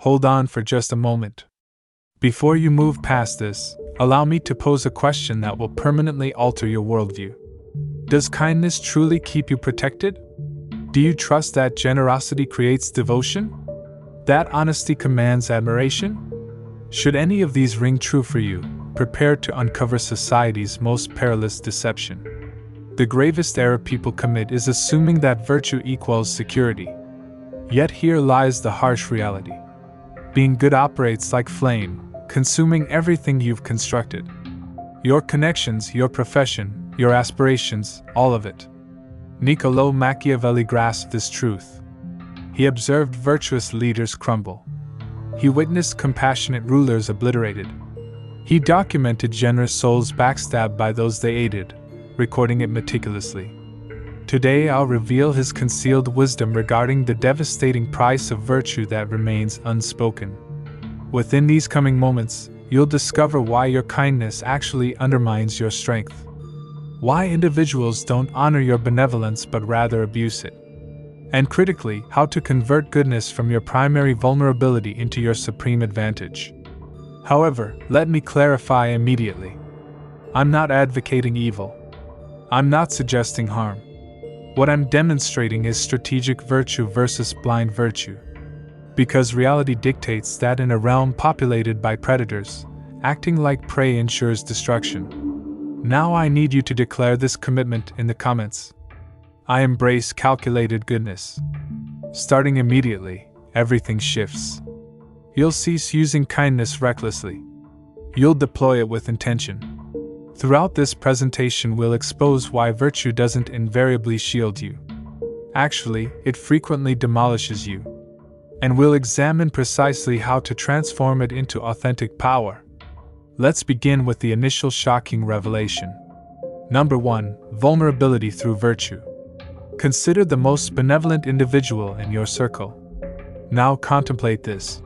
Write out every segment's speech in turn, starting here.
Hold on for just a moment. Before you move past this, allow me to pose a question that will permanently alter your worldview. Does kindness truly keep you protected? Do you trust that generosity creates devotion? That honesty commands admiration? Should any of these ring true for you, prepare to uncover society's most perilous deception. The gravest error people commit is assuming that virtue equals security. Yet here lies the harsh reality. Being good operates like flame, consuming everything you've constructed. Your connections, your profession, your aspirations, all of it. Niccolò Machiavelli grasped this truth. He observed virtuous leaders crumble. He witnessed compassionate rulers obliterated. He documented generous souls backstabbed by those they aided, recording it meticulously. Today I'll reveal his concealed wisdom regarding the devastating price of virtue that remains unspoken. Within these coming moments, you'll discover why your kindness actually undermines your strength. Why individuals don't honor your benevolence but rather abuse it. And critically, how to convert goodness from your primary vulnerability into your supreme advantage. However, let me clarify immediately. I'm not advocating evil. I'm not suggesting harm. What I'm demonstrating is strategic virtue versus blind virtue. Because reality dictates that in a realm populated by predators, acting like prey ensures destruction. Now I need you to declare this commitment in the comments. I embrace calculated goodness. Starting immediately, everything shifts. You'll cease using kindness recklessly. You'll deploy it with intention. Throughout this presentation, we'll expose why virtue doesn't invariably shield you. Actually, it frequently demolishes you. And we'll examine precisely how to transform it into authentic power. Let's begin with the initial shocking revelation. Number 1. Vulnerability through virtue. Consider the most benevolent individual in your circle. Now contemplate this.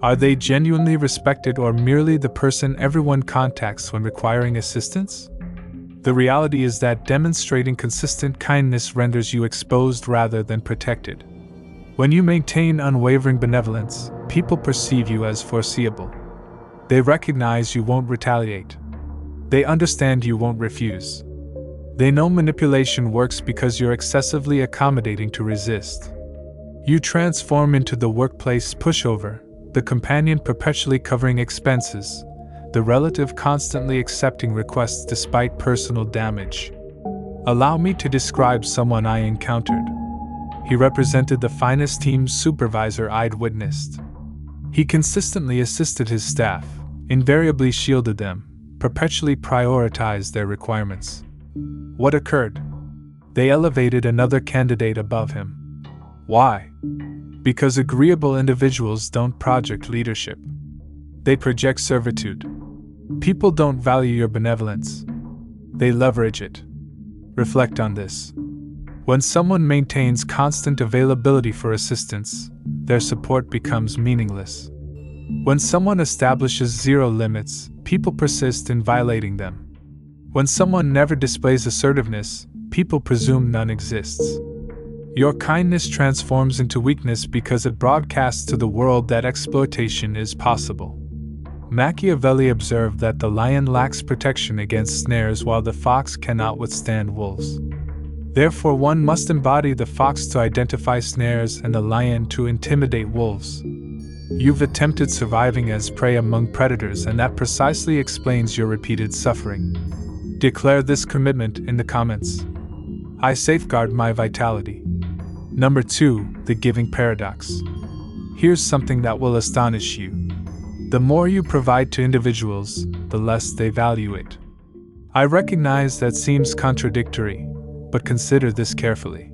Are they genuinely respected or merely the person everyone contacts when requiring assistance? The reality is that demonstrating consistent kindness renders you exposed rather than protected. When you maintain unwavering benevolence, people perceive you as foreseeable. They recognize you won't retaliate. They understand you won't refuse. They know manipulation works because you're excessively accommodating to resist. You transform into the workplace pushover, the companion perpetually covering expenses, the relative constantly accepting requests despite personal damage. Allow me to describe someone I encountered. He represented the finest team supervisor I'd witnessed. He consistently assisted his staff, invariably shielded them, perpetually prioritized their requirements. What occurred? They elevated another candidate above him. Why? Because agreeable individuals don't project leadership. They project servitude. People don't value your benevolence. They leverage it. Reflect on this. When someone maintains constant availability for assistance, their support becomes meaningless. When someone establishes zero limits, people persist in violating them. When someone never displays assertiveness, people presume none exists. Your kindness transforms into weakness because it broadcasts to the world that exploitation is possible. Machiavelli observed that the lion lacks protection against snares while the fox cannot withstand wolves. Therefore, one must embody the fox to identify snares and the lion to intimidate wolves. You've attempted surviving as prey among predators, and that precisely explains your repeated suffering. Declare this commitment in the comments. I safeguard my vitality. Number 2. The giving paradox. Here's something that will astonish you. The more you provide to individuals, the less they value it. I recognize that seems contradictory, but consider this carefully.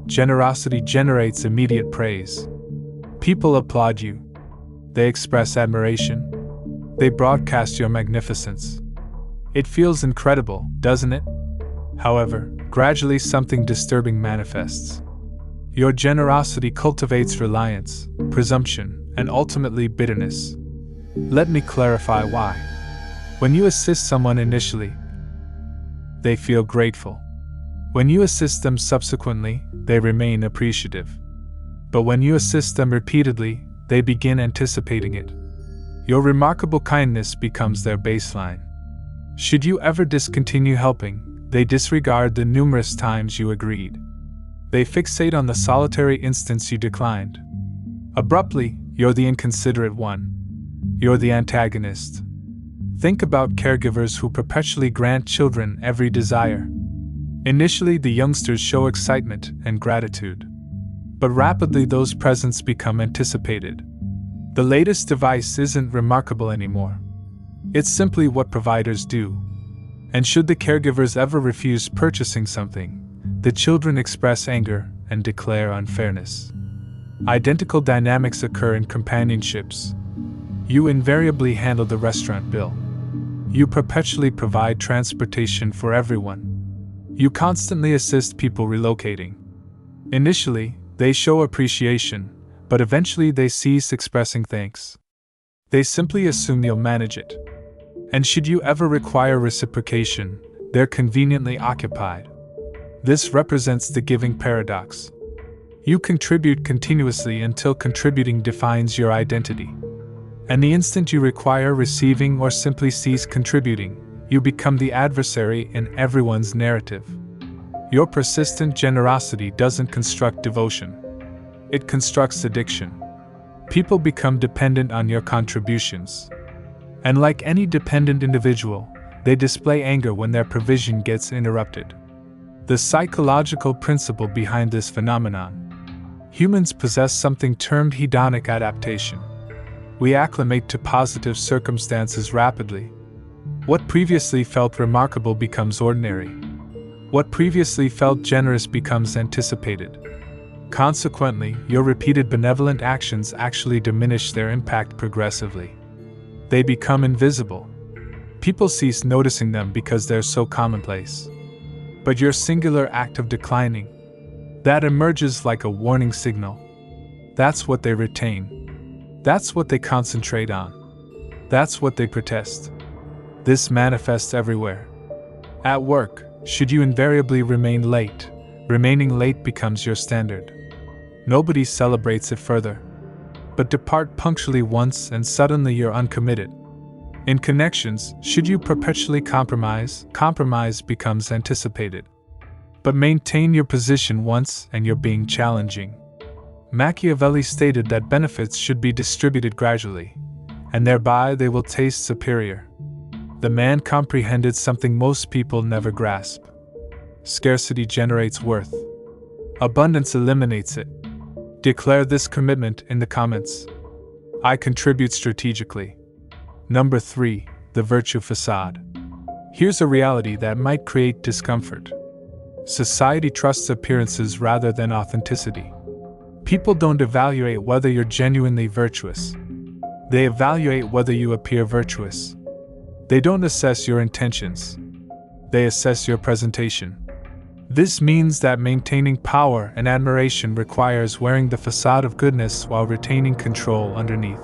Generosity generates immediate praise. People applaud you. They express admiration. They broadcast your magnificence. It feels incredible, doesn't it? However, gradually something disturbing manifests. Your generosity cultivates reliance, presumption, and ultimately bitterness. Let me clarify why. When you assist someone initially, they feel grateful. When you assist them subsequently, they remain appreciative. But when you assist them repeatedly, they begin anticipating it. Your remarkable kindness becomes their baseline. Should you ever discontinue helping, they disregard the numerous times you agreed. They fixate on the solitary instance you declined. Abruptly, you're the inconsiderate one. You're the antagonist. Think about caregivers who perpetually grant children every desire. Initially, the youngsters show excitement and gratitude. But rapidly, those presents become anticipated. The latest device isn't remarkable anymore. It's simply what providers do. And should the caregivers ever refuse purchasing something, the children express anger and declare unfairness. Identical dynamics occur in companionships. You invariably handle the restaurant bill. You perpetually provide transportation for everyone. You constantly assist people relocating. Initially, they show appreciation, but eventually they cease expressing thanks. They simply assume you'll manage it. And should you ever require reciprocation, they're conveniently occupied. This represents the giving paradox. You contribute continuously until contributing defines your identity. And the instant you require receiving or simply cease contributing, you become the adversary in everyone's narrative. Your persistent generosity doesn't construct devotion. It constructs addiction. People become dependent on your contributions. And like any dependent individual, they display anger when their provision gets interrupted. The psychological principle behind this phenomenon. Humans possess something termed hedonic adaptation. We acclimate to positive circumstances rapidly. What previously felt remarkable becomes ordinary. What previously felt generous becomes anticipated. Consequently, your repeated benevolent actions actually diminish their impact progressively. They become invisible. People cease noticing them because they're so commonplace. But your singular act of declining, that emerges like a warning signal. That's what they retain. That's what they concentrate on. That's what they protest. This manifests everywhere. At work, should you invariably remain late, remaining late becomes your standard. Nobody celebrates it further. But depart punctually once and suddenly you're uncommitted. In connections, should you perpetually compromise becomes anticipated. But maintain your position once and you're being challenging. Machiavelli stated that benefits should be distributed gradually, and thereby they will taste superior. The man comprehended something most people never grasp. Scarcity generates worth. Abundance eliminates it. Declare this commitment in the comments. I contribute strategically. Number 3. The Virtue Facade. Here's a reality that might create discomfort. Society trusts appearances rather than authenticity. People don't evaluate whether you're genuinely virtuous. They evaluate whether you appear virtuous. They don't assess your intentions. They assess your presentation. This means that maintaining power and admiration requires wearing the facade of goodness while retaining control underneath.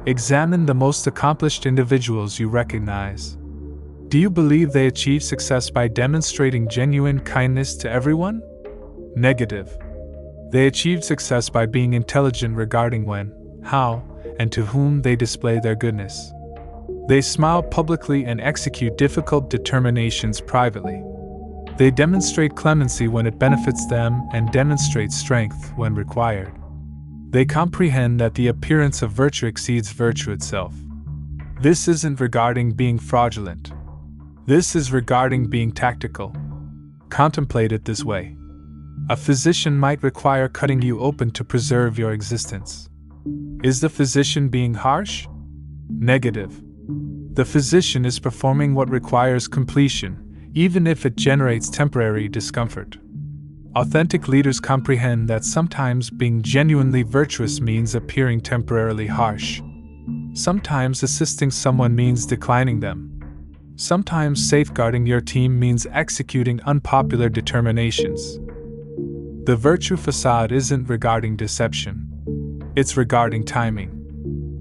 Examine the most accomplished individuals you recognize. Do you believe they achieve success by demonstrating genuine kindness to everyone? Negative. They achieve success by being intelligent regarding when, how, and to whom they display their goodness. They smile publicly and execute difficult determinations privately. They demonstrate clemency when it benefits them and demonstrate strength when required. They comprehend that the appearance of virtue exceeds virtue itself. This isn't regarding being fraudulent. This is regarding being tactical. Contemplate it this way. A physician might require cutting you open to preserve your existence. Is the physician being harsh? Negative. The physician is performing what requires completion, even if it generates temporary discomfort. Authentic leaders comprehend that sometimes being genuinely virtuous means appearing temporarily harsh. Sometimes assisting someone means declining them. Sometimes safeguarding your team means executing unpopular determinations. The virtue facade isn't regarding deception. It's regarding timing.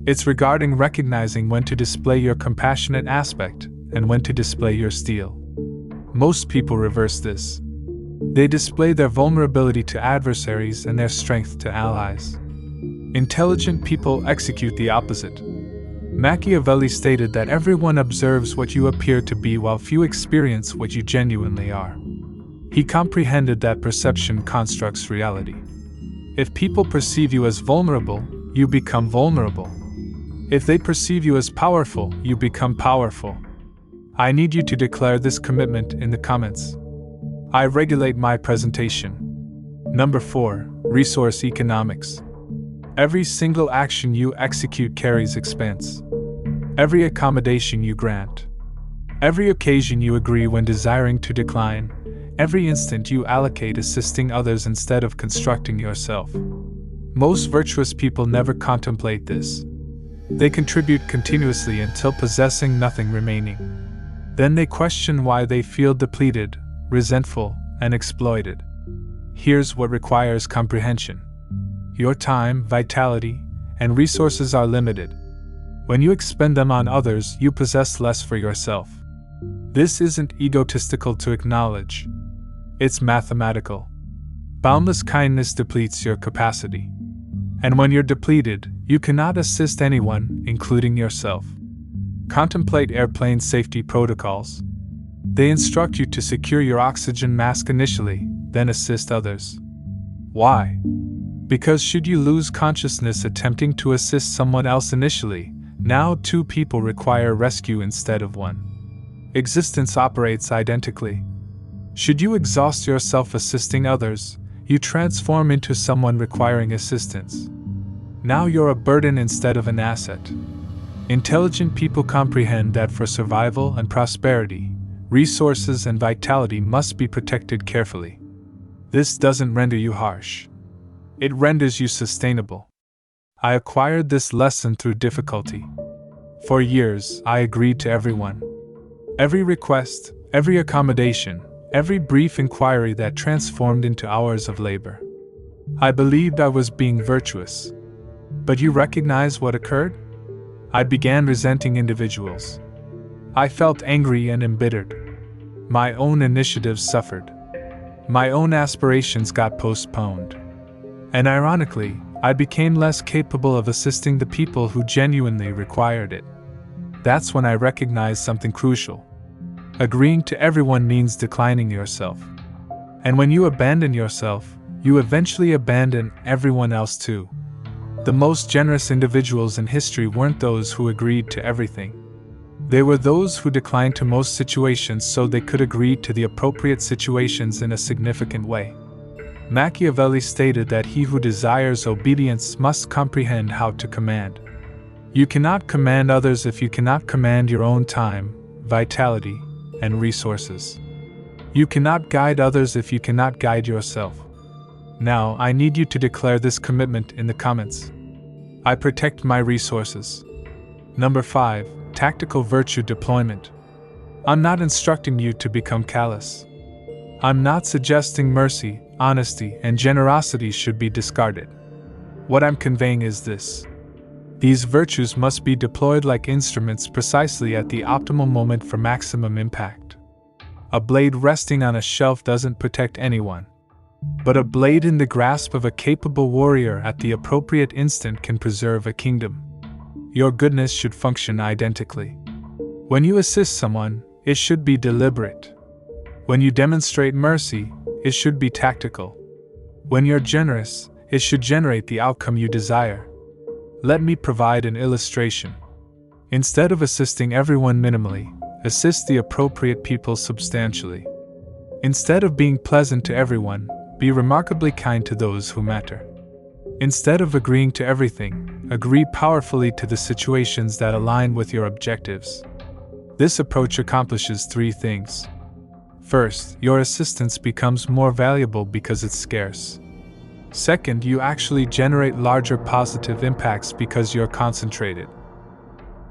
It's regarding recognizing when to display your compassionate aspect and when to display your steel. Most people reverse this. They display their vulnerability to adversaries and their strength to allies. Intelligent people execute the opposite. Machiavelli stated that everyone observes what you appear to be while few experience what you genuinely are. He comprehended that perception constructs reality. If people perceive you as vulnerable, you become vulnerable. If they perceive you as powerful, you become powerful. I need you to declare this commitment in the comments. I regulate my presentation. Number 4. Resource economics. Every single action you execute carries expense. Every accommodation you grant. Every occasion you agree when desiring to decline. Every instant you allocate assisting others instead of constructing yourself. Most virtuous people never contemplate this. They contribute continuously until possessing nothing remaining. Then they question why they feel depleted, resentful, and exploited. Here's what requires comprehension. Your time, vitality, and resources are limited. When you expend them on others, you possess less for yourself. This isn't egotistical to acknowledge. It's mathematical. Boundless kindness depletes your capacity. And when you're depleted, you cannot assist anyone, including yourself. Contemplate airplane safety protocols. They instruct you to secure your oxygen mask initially, then assist others. Why? Because should you lose consciousness attempting to assist someone else initially, now 2 people require rescue instead of 1. Existence operates identically. Should you exhaust yourself assisting others, you transform into someone requiring assistance. Now you're a burden instead of an asset. Intelligent people comprehend that for survival and prosperity, resources and vitality must be protected carefully. This doesn't render you harsh. It renders you sustainable. I acquired this lesson through difficulty. For years, I agreed to everyone. Every request, every accommodation, every brief inquiry that transformed into hours of labor. I believed I was being virtuous. But you recognize what occurred? I began resenting individuals. I felt angry and embittered. My own initiatives suffered. My own aspirations got postponed. And ironically, I became less capable of assisting the people who genuinely required it. That's when I recognized something crucial. Agreeing to everyone means declining yourself. And when you abandon yourself, you eventually abandon everyone else too. The most generous individuals in history weren't those who agreed to everything. They were those who declined to most situations so they could agree to the appropriate situations in a significant way. Machiavelli stated that he who desires obedience must comprehend how to command. You cannot command others if you cannot command your own time, vitality, and resources. You cannot guide others if you cannot guide yourself. Now, I need you to declare this commitment in the comments. I protect my resources. Number 5. Tactical virtue deployment. I'm not instructing you to become callous. I'm not suggesting mercy, honesty, and generosity should be discarded. What I'm conveying is this. These virtues must be deployed like instruments precisely at the optimal moment for maximum impact. A blade resting on a shelf doesn't protect anyone. But a blade in the grasp of a capable warrior at the appropriate instant can preserve a kingdom. Your goodness should function identically. When you assist someone, it should be deliberate. When you demonstrate mercy, it should be tactical. When you're generous, it should generate the outcome you desire. Let me provide an illustration. Instead of assisting everyone minimally, assist the appropriate people substantially. Instead of being pleasant to everyone, be remarkably kind to those who matter. Instead of agreeing to everything, agree powerfully to the situations that align with your objectives. This approach accomplishes 3 things. First, your assistance becomes more valuable because it's scarce. Second, you actually generate larger positive impacts because you're concentrated.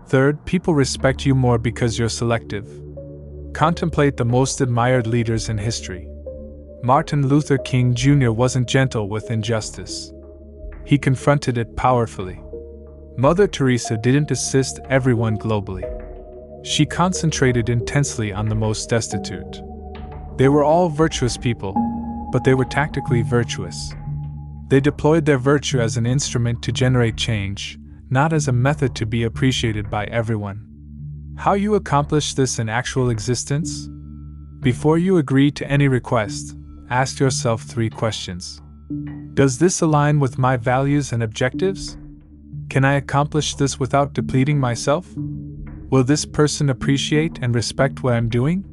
Third, people respect you more because you're selective. Contemplate the most admired leaders in history. Martin Luther King Jr. wasn't gentle with injustice. He confronted it powerfully. Mother Teresa didn't assist everyone globally. She concentrated intensely on the most destitute. They were all virtuous people, but they were tactically virtuous. They deployed their virtue as an instrument to generate change, not as a method to be appreciated by everyone. How you accomplish this in actual existence? Before you agree to any request, ask yourself 3 questions. Does this align with my values and objectives? Can I accomplish this without depleting myself? Will this person appreciate and respect what I'm doing?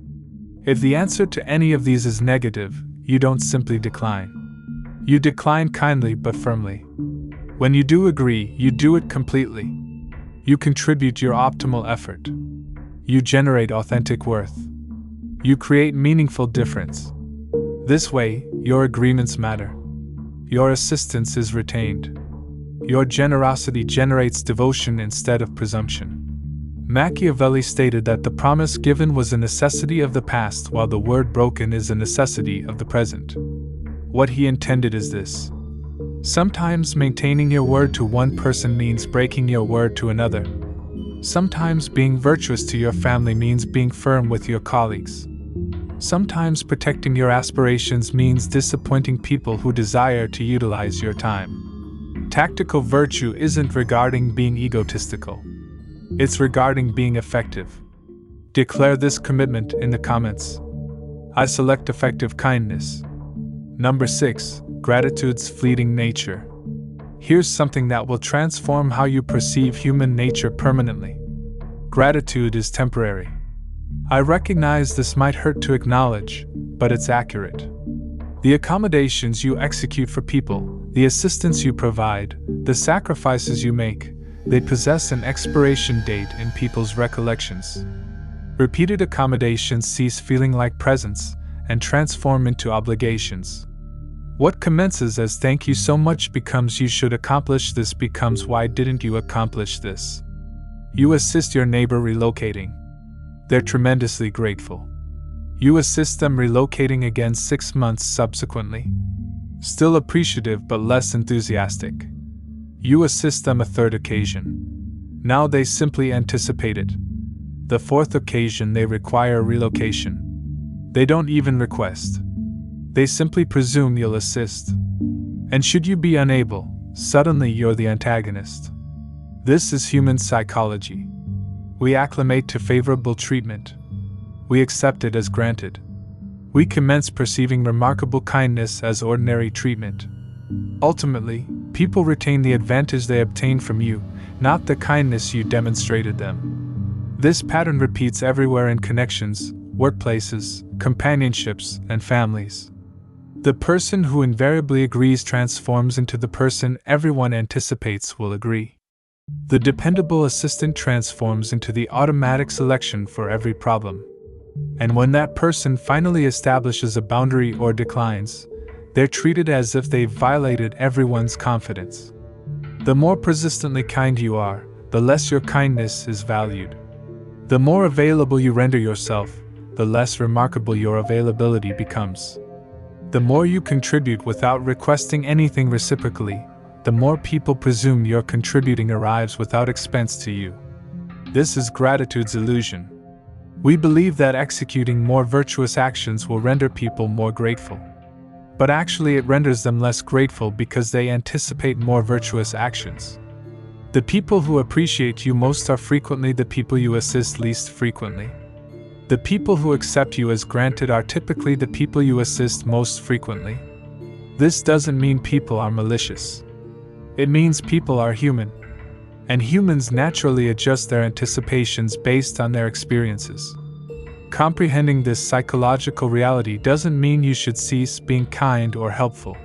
If the answer to any of these is negative, you don't simply decline. You decline kindly but firmly. When you do agree, you do it completely. You contribute your optimal effort. You generate authentic worth. You create meaningful difference. This way, your agreements matter. Your assistance is retained. Your generosity generates devotion instead of presumption. Machiavelli stated that the promise given was a necessity of the past while the word broken is a necessity of the present. What he intended is this. Sometimes maintaining your word to one person means breaking your word to another. Sometimes being virtuous to your family means being firm with your colleagues. Sometimes protecting your aspirations means disappointing people who desire to utilize your time. Tactical virtue isn't regarding being egotistical. It's regarding being effective. Declare this commitment in the comments. I select effective kindness. Number 6. Gratitude's fleeting nature. Here's something that will transform how you perceive human nature permanently. Gratitude is temporary. I recognize this might hurt to acknowledge, but it's accurate. The accommodations you execute for people, the assistance you provide, the sacrifices you make, they possess an expiration date in people's recollections. Repeated accommodations cease feeling like presents and transform into obligations. What commences as thank you so much becomes you should accomplish this becomes why didn't you accomplish this? You assist your neighbor relocating. They're tremendously grateful. You assist them relocating again 6 months subsequently. Still appreciative but less enthusiastic. You assist them a 3rd occasion. Now they simply anticipate it. The 4th occasion they require relocation. They don't even request. They simply presume you'll assist. And should you be unable, suddenly you're the antagonist. This is human psychology. We acclimate to favorable treatment. We accept it as granted. We commence perceiving remarkable kindness as ordinary treatment. Ultimately, people retain the advantage they obtained from you, not the kindness you demonstrated them. This pattern repeats everywhere in connections, workplaces, companionships, and families. The person who invariably agrees transforms into the person everyone anticipates will agree. The dependable assistant transforms into the automatic selection for every problem. And when that person finally establishes a boundary or declines, they're treated as if they've violated everyone's confidence. The more persistently kind you are, the less your kindness is valued. The more available you render yourself, the less remarkable your availability becomes. The more you contribute without requesting anything reciprocally, the more people presume your contributing arrives without expense to you. This is gratitude's illusion. We believe that executing more virtuous actions will render people more grateful. But actually it renders them less grateful because they anticipate more virtuous actions. The people who appreciate you most are frequently the people you assist least frequently. The people who accept you as granted are typically the people you assist most frequently. This doesn't mean people are malicious. It means people are human. And humans naturally adjust their anticipations based on their experiences. Comprehending this psychological reality doesn't mean you should cease being kind or helpful.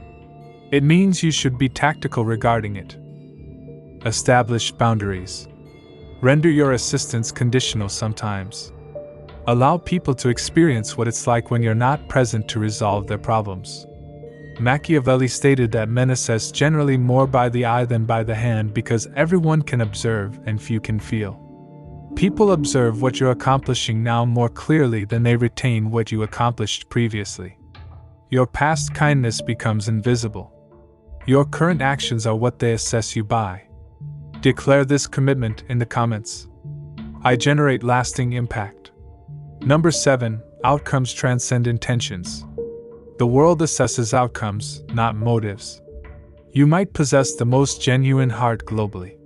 It means you should be tactical regarding it. Establish boundaries. Render your assistance conditional sometimes. Allow people to experience what it's like when you're not present to resolve their problems. Machiavelli stated that men assess generally more by the eye than by the hand because everyone can observe and few can feel. People observe what you're accomplishing now more clearly than they retain what you accomplished previously. Your past kindness becomes invisible. Your current actions are what they assess you by. Declare this commitment in the comments. I generate lasting impact. Number 7. Outcomes transcend intentions. The world assesses outcomes, not motives. You might possess the most genuine heart globally.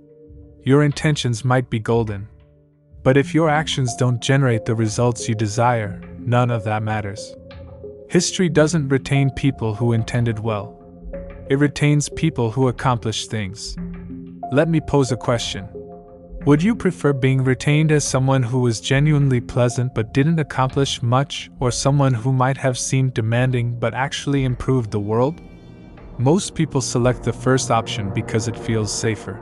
Your intentions might be golden. But if your actions don't generate the results you desire, none of that matters. History doesn't retain people who intended well. It retains people who accomplish things. Let me pose a question. Would you prefer being retained as someone who was genuinely pleasant but didn't accomplish much, or someone who might have seemed demanding but actually improved the world? Most people select the first option because it feels safer.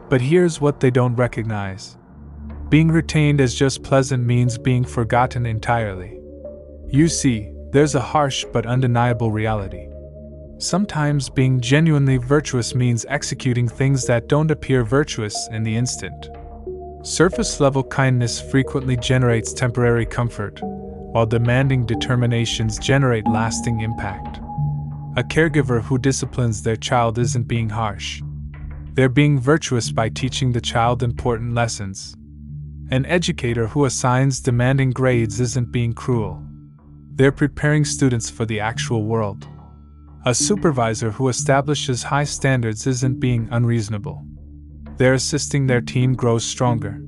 But here's what they don't recognize. Being retained as just pleasant means being forgotten entirely. You see, there's a harsh but undeniable reality. Sometimes being genuinely virtuous means executing things that don't appear virtuous in the instant. Surface-level kindness frequently generates temporary comfort, while demanding determinations generate lasting impact. A caregiver who disciplines their child isn't being harsh. They're being virtuous by teaching the child important lessons. An educator who assigns demanding grades isn't being cruel. They're preparing students for the actual world. A supervisor who establishes high standards isn't being unreasonable. They're assisting their team grow stronger.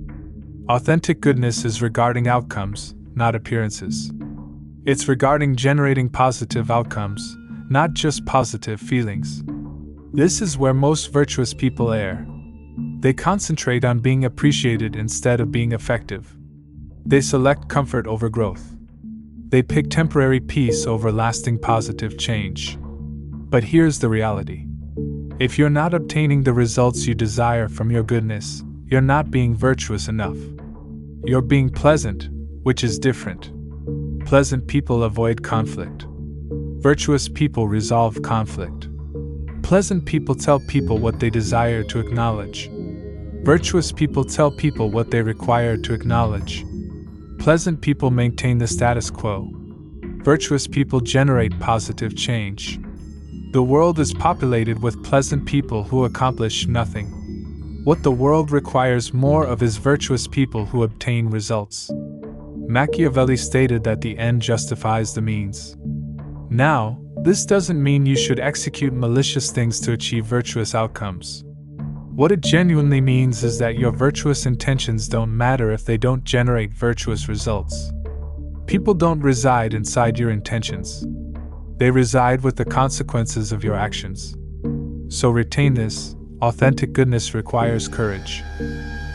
Authentic goodness is regarding outcomes, not appearances. It's regarding generating positive outcomes, not just positive feelings. This is where most virtuous people err. They concentrate on being appreciated instead of being effective. They select comfort over growth. They pick temporary peace over lasting positive change. But here's the reality. If you're not obtaining the results you desire from your goodness, you're not being virtuous enough. You're being pleasant, which is different. Pleasant people avoid conflict. Virtuous people resolve conflict. Pleasant people tell people what they desire to acknowledge. Virtuous people tell people what they require to acknowledge. Pleasant people maintain the status quo. Virtuous people generate positive change. The world is populated with pleasant people who accomplish nothing. What the world requires more of is virtuous people who obtain results. Machiavelli stated that the end justifies the means. Now, this doesn't mean you should execute malicious things to achieve virtuous outcomes. What it genuinely means is that your virtuous intentions don't matter if they don't generate virtuous results. People don't reside inside your intentions. They reside with the consequences of your actions. So retain this. Authentic goodness requires courage.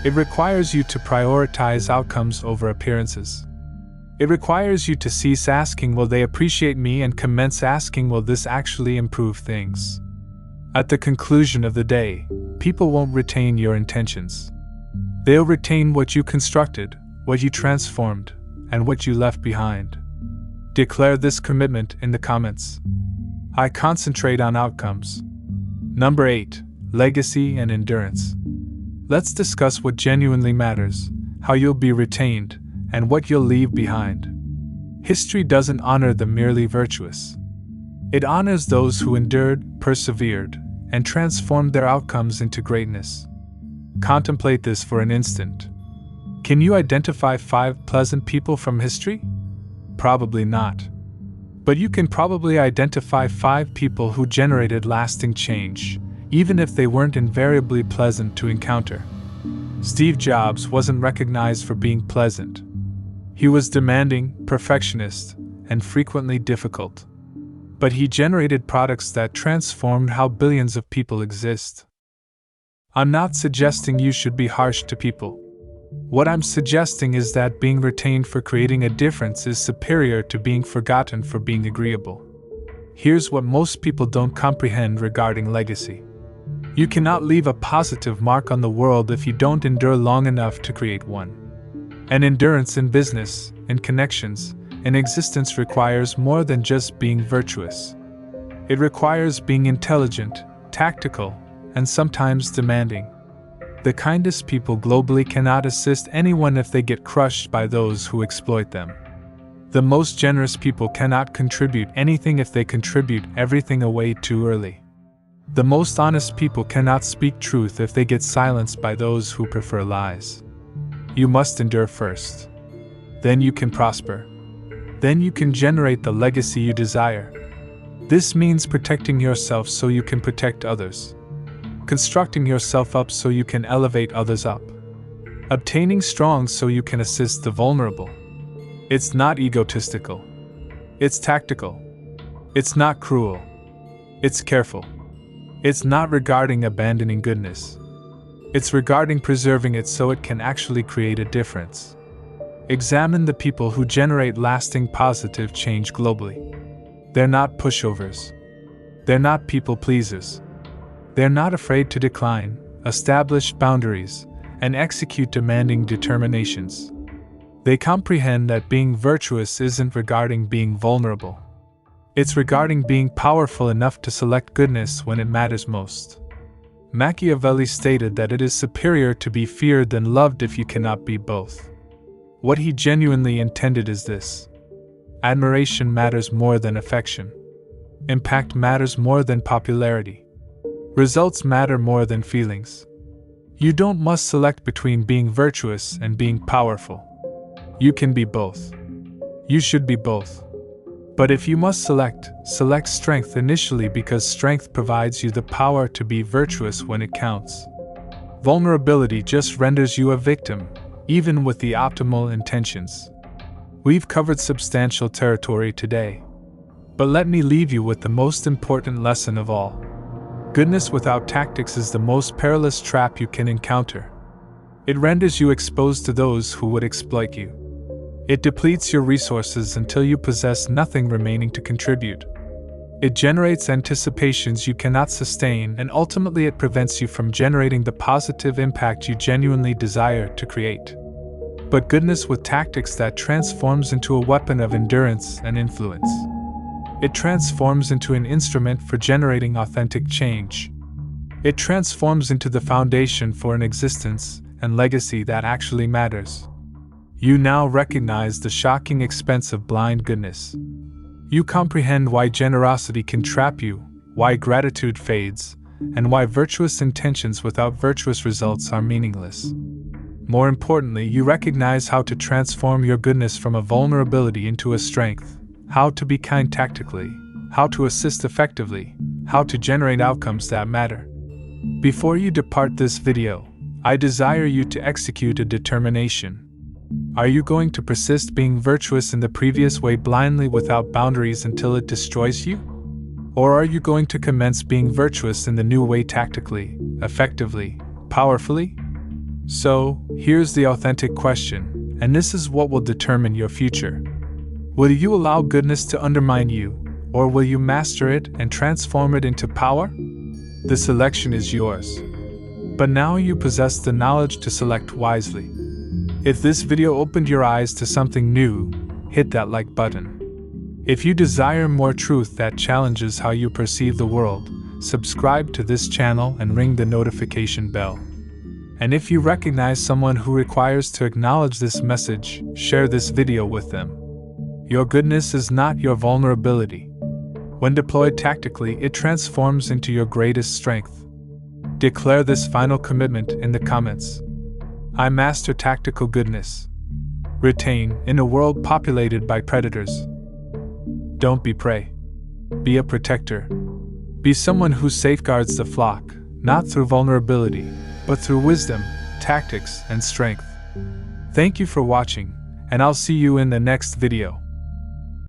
It requires you to prioritize outcomes over appearances. It requires you to cease asking, will they appreciate me, and commence asking, will this actually improve things? At the conclusion of the day, people won't retain your intentions. They'll retain what you constructed, what you transformed, and what you left behind. Declare this commitment in the comments. I concentrate on outcomes. Number 8. Legacy and endurance. Let's discuss what genuinely matters, how you'll be retained, and what you'll leave behind. History doesn't honor the merely virtuous. It honors those who endured, persevered, and transformed their outcomes into greatness. Contemplate this for an instant. Can you identify 5 pleasant people from history? Probably not. But you can probably identify 5 people who generated lasting change, even if they weren't invariably pleasant to encounter. Steve Jobs wasn't recognized for being pleasant. He was demanding, perfectionist, and frequently difficult. But he generated products that transformed how billions of people exist. I'm not suggesting you should be harsh to people. What I'm suggesting is that being retained for creating a difference is superior to being forgotten for being agreeable. Here's what most people don't comprehend regarding legacy. You cannot leave a positive mark on the world if you don't endure long enough to create one. And endurance in business, in connections, in existence requires more than just being virtuous. It requires being intelligent, tactical, and sometimes demanding. The kindest people globally cannot assist anyone if they get crushed by those who exploit them. The most generous people cannot contribute anything if they contribute everything away too early. The most honest people cannot speak truth if they get silenced by those who prefer lies. You must endure first. Then you can prosper. Then you can generate the legacy you desire. This means protecting yourself so you can protect others. Constructing yourself up so you can elevate others up. Obtaining strong so you can assist the vulnerable. It's not egotistical. It's tactical. It's not cruel. It's careful. It's not regarding abandoning goodness. It's regarding preserving it so it can actually create a difference. Examine the people who generate lasting positive change globally. They're not pushovers. They're not people pleasers. They're not afraid to decline, establish boundaries, and execute demanding determinations. They comprehend that being virtuous isn't regarding being vulnerable. It's regarding being powerful enough to select goodness when it matters most. Machiavelli stated that it is superior to be feared than loved if you cannot be both. What he genuinely intended is this: admiration matters more than affection. Impact matters more than popularity. Results matter more than feelings. You don't must select between being virtuous and being powerful. You can be both. You should be both. But if you must select strength initially, because strength provides you the power to be virtuous when it counts. Vulnerability just renders you a victim, even with the optimal intentions. We've covered substantial territory today. But let me leave you with the most important lesson of all. Goodness without tactics is the most perilous trap you can encounter. It renders you exposed to those who would exploit you. It depletes your resources until you possess nothing remaining to contribute. It generates anticipations you cannot sustain, and ultimately it prevents you from generating the positive impact you genuinely desire to create. But goodness with tactics that transforms into a weapon of endurance and influence. It transforms into an instrument for generating authentic change. It transforms into the foundation for an existence and legacy that actually matters. You now recognize the shocking expense of blind goodness. You comprehend why generosity can trap you, why gratitude fades, and why virtuous intentions without virtuous results are meaningless. More importantly, you recognize how to transform your goodness from a vulnerability into a strength, how to be kind tactically, how to assist effectively, how to generate outcomes that matter. Before you depart this video, I desire you to execute a determination. Are you going to persist being virtuous in the previous way blindly without boundaries until it destroys you? Or are you going to commence being virtuous in the new way tactically, effectively, powerfully? So, here's the authentic question, and this is what will determine your future. Will you allow goodness to undermine you, or will you master it and transform it into power? The selection is yours. But now you possess the knowledge to select wisely. If this video opened your eyes to something new, hit that like button. If you desire more truth that challenges how you perceive the world, subscribe to this channel and ring the notification bell. And if you recognize someone who requires to acknowledge this message, share this video with them. Your goodness is not your vulnerability. When deployed tactically, it transforms into your greatest strength. Declare this final commitment in the comments. I master tactical goodness. Retain in a world populated by predators. Don't be prey. Be a protector. Be someone who safeguards the flock, not through vulnerability, but through wisdom, tactics, and strength. Thank you for watching, and I'll see you in the next video.